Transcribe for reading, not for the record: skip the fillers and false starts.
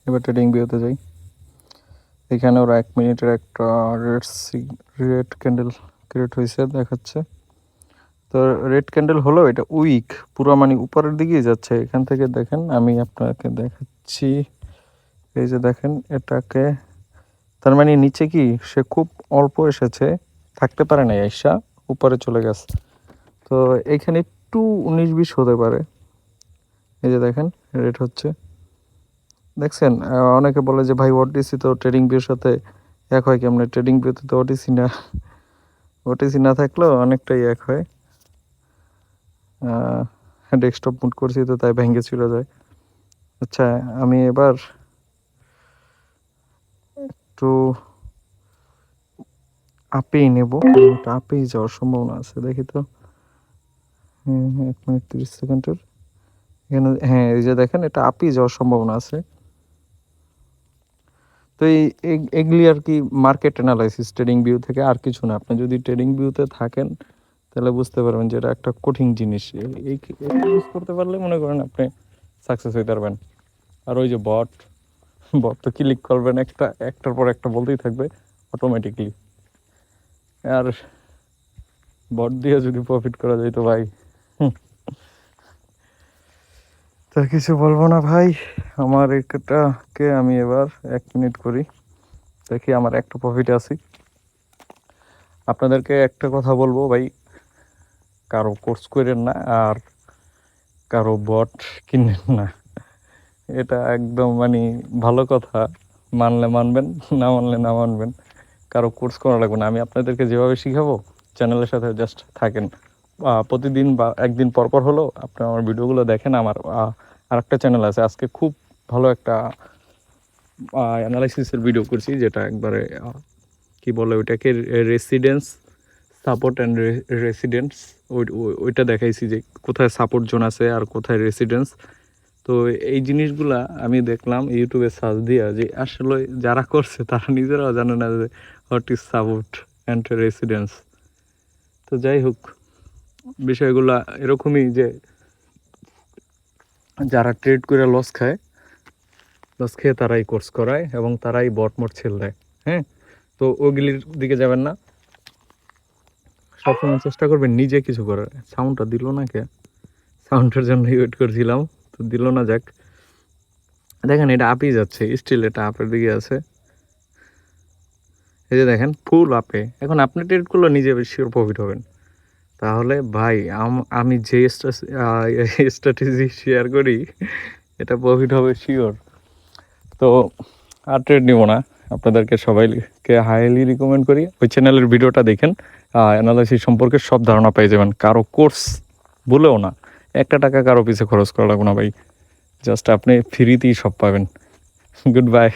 এবার ট্রেডিং ভিউতে যাই। এখানে ওরা 1 মিনিটের একটা রেড ক্যান্ডেল ক্রিয়েট হয়েছে দেখাচ্ছে। তো রেড ক্যান্ডেল হলো, এটা উইক, পুরো মানে উপরের দিকেই যাচ্ছে। এখান থেকে দেখেন, আমি আপনাকে দেখাচ্ছি। এই যে দেখেন এটাকে, তার মানে নিচে কি সে খুব অল্প এসেছে, থাকতে পারে না, আইসা উপরে চলে গেছে। তো এইখানে একটু 19-20 হতে পারে। এই যে দেখেন রেড হচ্ছে, দেখছেন? অনেকে বলে যে ভাই ওটিসি তো ট্রেডিং ভিউর সাথে এক হয় কেমনে? ট্রেডিং ভিউতে তো ওটিসি না, ওটিসি না থাকলেও অনেকটাই এক হয়। ডেস্কটপ মুট করছি তো তাই ভেঙে চলে যায়। আচ্ছা, আমি এবার একটু আপেই নেব, আপেই যাওয়ার সম্ভাবনা আছে, দেখি তো। 1 মিনিট 30 সেকেন্ডের এখানে, হ্যাঁ এই যে দেখেন এটা আপেই যাওয়ার সম্ভাবনা আছে। তো এগুলি আর কি মার্কেট অ্যানালাইসিস ট্রেডিং ভিউ থেকে, আর কিছু না। আপনি যদি ট্রেডিং ভিউতে থাকেন তাহলে বুঝতে পারবেন যে এটা একটা কঠিন জিনিস। এই ইউজ করতে পারলে মনে করেন আপনি সাকসেস হইতে পারবেন। আর ওই যে বট তো ক্লিক করবেন, একটার পর একটা বলতেই থাকবে অটোমেটিকলি। আর বট দিয়ে যদি প্রফিট করা যায় তো ভাই, তা কিছু বলবো না ভাই। আমার এটাকে আমি এবার 1 মিনিট করি, দেখি আমার একটা প্রফিটে আছি। আপনাদেরকে একটা কথা বলবো ভাই, কারো কোর্স করেন না আর কারো বট কিনেন না। এটা একদম মানে ভালো কথা, মানলে মানবেন, না মানলে না মানবেন। কারো কোর্স করা লাগবে না। আমি আপনাদেরকে যেভাবে শিখাবো, চ্যানেলের সাথে জাস্ট থাকেন। প্রতিদিন বা একদিন পর পর হলেও আপনি আমার ভিডিওগুলো দেখেন। আমার আরেকটা চ্যানেল আছে, আজকে খুব ভালো একটা অ্যানালাইসিসের ভিডিও করছি, যেটা একবারে কি বলে ওইটাকে, রেসিডেন্স সাপোর্ট অ্যান্ড রেসিডেন্স। ওইটা দেখাইছি যে কোথায় সাপোর্ট জোন আছে আর কোথায় রেসিডেন্স। তো এই জিনিসগুলা আমি দেখলাম ইউটিউবে সার্চ দিয়া, যে আসলে যারা করছে তারা নিজেরাও জানে না যে what is support and residence. তো যাই হোক, বিষয়গুলা এরকমই যে যারা ট্রেড করে লস খেয়ে তারাই কোর্স করায় এবং তারাই বটমট ছেল দেয়। হ্যাঁ, তো ওগুলির দিকে যাবেন না, সবসময় চেষ্টা করবেন নিজে কিছু করার। সাউন্ডটা দিল না কে? সাউন্ডের জন্য ওয়েট করছিলাম, তো দিল না। যাক, দেখেন এটা আপই যাচ্ছে, স্টিল এটা আপের দিকে আছে। এই যে দেখেন ফুল আপে। এখন আপনি ট্রেড করলে নিজে শিওর প্রফিট হবেন। তাহলে ভাই আমি যে স্ট্র্যাটেজি শেয়ার করি, এটা প্রফিট হবে শিওর। তো আর ট্রেড নিব না, আপনাদেরকে সবাইকে হাইলি রিকমেন্ড করি ওই চ্যানেলের ভিডিওটা দেখেন। অ্যানালাইসিস সম্পর্কে সব ধারণা পেয়ে যাবেন। কারো কোর্স বলেও না, 1 টাকা কারো পিছে খরচ করা লাগবে না ভাই, জাস্ট আপনি ফ্রিতেই সব পাবেন। Good bye.